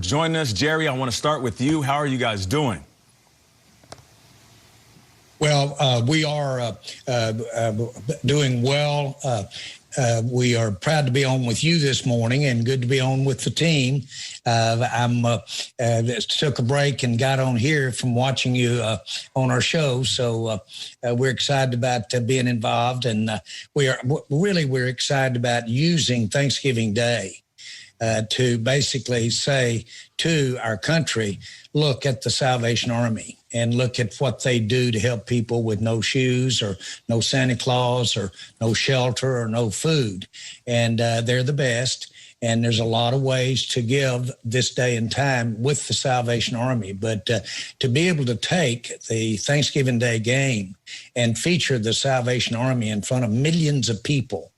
joining us. Jerry, I want to start with you. How are you guys doing? Well, we are doing well. We are proud to be on with you this morning and good to be on with the team. Took a break and got on here from watching you on our show. So we're excited about being involved, and we're excited about using Thanksgiving Day to basically say to our country, look at the Salvation Army and look at what they do to help people with no shoes or no Santa Claus or no shelter or no food. And they're the best. And there's a lot of ways to give this day and time with the Salvation Army. But to be able to take the Thanksgiving Day game and feature the Salvation Army in front of millions of people,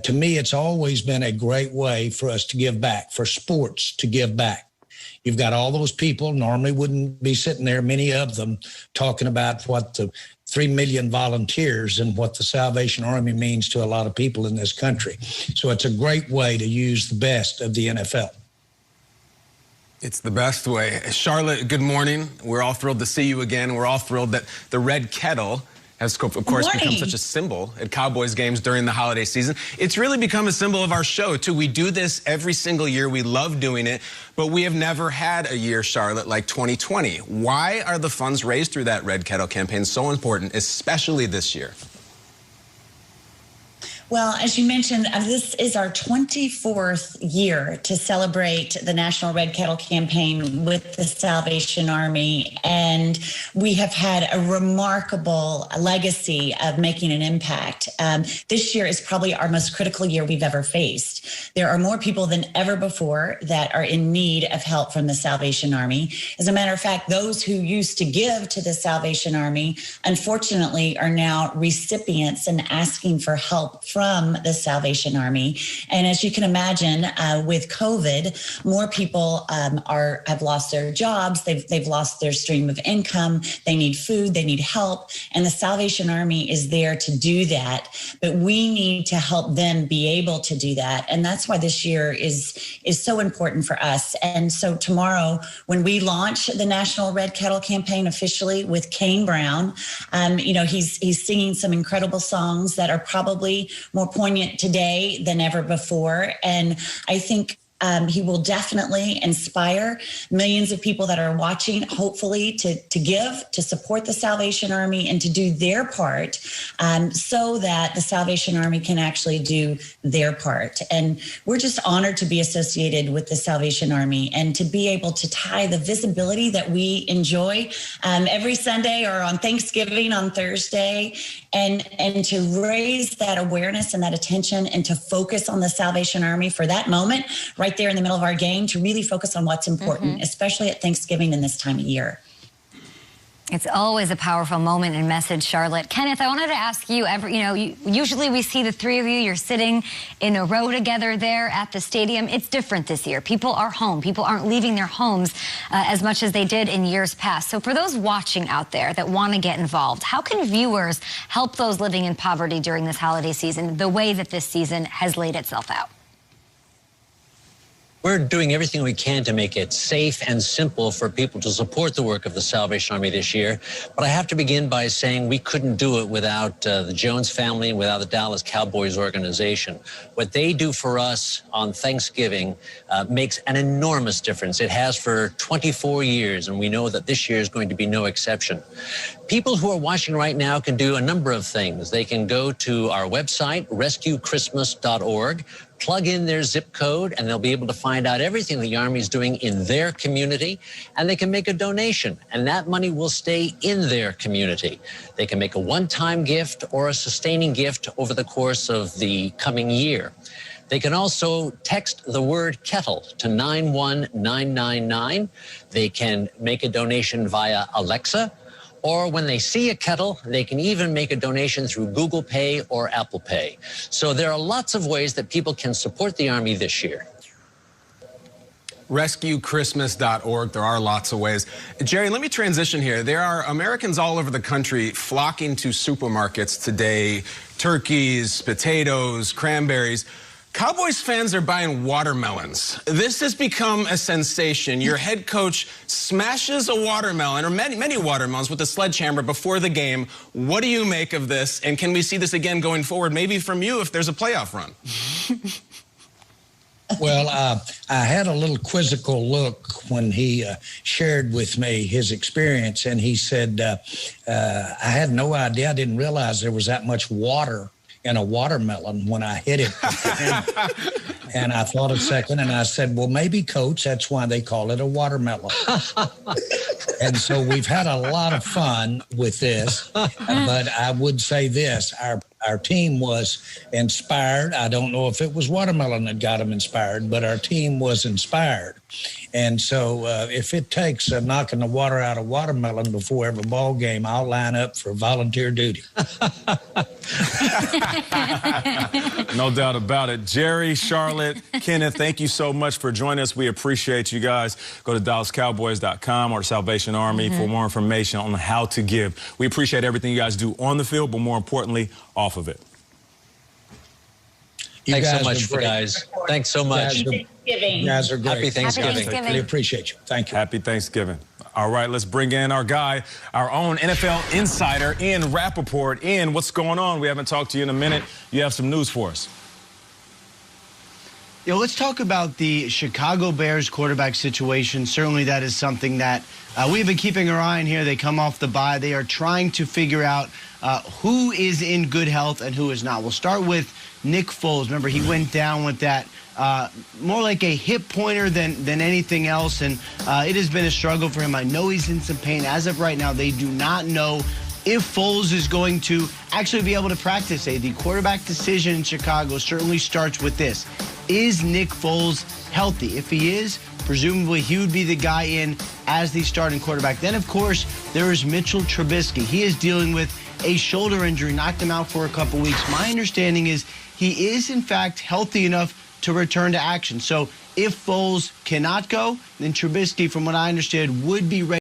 to me, it's always been a great way for us to give back, for sports to give back. You've got all those people normally wouldn't be sitting there, many of them, talking about what the 3 million volunteers and what the Salvation Army means to a lot of people in this country. So it's a great way to use the best of the NFL. It's the best way. Charlotte, good morning. We're all thrilled to see you again. We're all thrilled that the red kettle has, of course, become such a symbol at Cowboys games during the holiday season. It's really become a symbol of our show, too. We do this every single year. We love doing it, but we have never had a year, Charlotte, like 2020. Why are the funds raised through that Red Kettle campaign so important, especially this year? Well, as you mentioned, this is our 24th year to celebrate the National Red Kettle campaign with the Salvation Army. And we have had a remarkable legacy of making an impact. This year is probably our most critical year we've ever faced. There are more people than ever before that are in need of help from the Salvation Army. As a matter of fact, those who used to give to the Salvation Army, unfortunately, are now recipients and asking for help from the Salvation Army. And as you can imagine, with COVID, more people have lost their jobs. They've lost their stream of income. They need food. They need help. And the Salvation Army is there to do that. But we need to help them be able to do that. And that's why this year is so important for us. And so tomorrow, when we launch the National Red Kettle campaign officially with Kane Brown, he's singing some incredible songs that are probably more poignant today than ever before. And I think he will definitely inspire millions of people that are watching, hopefully, to give, to support the Salvation Army and to do their part so that the Salvation Army can actually do their part. And we're just honored to be associated with the Salvation Army and to be able to tie the visibility that we enjoy every Sunday or on Thanksgiving on Thursday and to raise that awareness and that attention and to focus on the Salvation Army for that moment right there in the middle of our game, to really focus on what's important, especially at Thanksgiving in this time of year. It's always a powerful moment and message, Charlotte. Kenneth, I wanted to ask you, usually we see the three of you, you're sitting in a row together there at the stadium. It's different this year. People are home. People aren't leaving their homes as much as they did in years past. So for those watching out there that want to get involved, how can viewers help those living in poverty during this holiday season the way that this season has laid itself out? We're doing everything we can to make it safe and simple for people to support the work of the Salvation Army this year. But I have to begin by saying we couldn't do it without the Jones family and without the Dallas Cowboys organization. What they do for us on Thanksgiving makes an enormous difference. It has for 24 years, and we know that this year is going to be no exception. People who are watching right now can do a number of things. They can go to our website, rescuechristmas.org, plug in their zip code, and they'll be able to find out everything the Army is doing in their community, and they can make a donation, and that money will stay in their community. They can make a one-time gift or a sustaining gift over the course of the coming year. They can also text the word kettle to 91999. They can make a donation via Alexa, or when they see a kettle, they can even make a donation through Google Pay or Apple Pay. So there are lots of ways that people can support the Army this year. RescueChristmas.org. There are lots of ways. Jerry, let me transition here. There are Americans all over the country flocking to supermarkets today, turkeys, potatoes, cranberries. Cowboys fans are buying watermelons. This has become a sensation. Your head coach smashes a watermelon, or many watermelons, with a sledgehammer before the game. What do you make of this? And can we see this again going forward, maybe from you if there's a playoff run? Well, I had a little quizzical look when he shared with me his experience, and he said, I had no idea. I didn't realize there was that much water in a watermelon when I hit it. And I thought a second, and I said, well, maybe, Coach, that's why they call it a watermelon. And so we've had a lot of fun with this. But I would say this, our team was inspired. I don't know if it was watermelon that got them inspired, but our team was inspired. And so if it takes knocking the water out of watermelon before every ball game, I'll line up for volunteer duty. No doubt about it. Jerry, Charlotte, Kenneth, thank you so much for joining us. We appreciate you guys. Go to DallasCowboys.com or Salvation Army for more information on how to give. We appreciate everything you guys do on the field, but more importantly, off of it. Thanks so much, guys. Thanks so much. You guys are great. Happy Thanksgiving. We appreciate you. Thank you. Happy Thanksgiving. All right, let's bring in our guy, our own NFL insider, Ian Rappaport. Ian, what's going on? We haven't talked to you in a minute. You have some news for us. Let's talk about the Chicago Bears quarterback situation. Certainly that is something that we've been keeping our eye on here. They come off the bye. They are trying to figure out who is in good health and who is not. We'll start with Nick Foles. Remember, he went down with that more like a hip pointer than anything else, and it has been a struggle for him. I know he's in some pain. As of right now, they do not know if Foles is going to actually be able to practice. The quarterback decision in Chicago certainly starts with this. Is Nick Foles healthy? If he is, presumably he would be the guy in as the starting quarterback. Then, of course, there is Mitchell Trubisky. He is dealing with a shoulder injury, knocked him out for a couple weeks. My understanding is he is, in fact, healthy enough to return to action. So if Foles cannot go, then Trubisky, from what I understand, would be ready.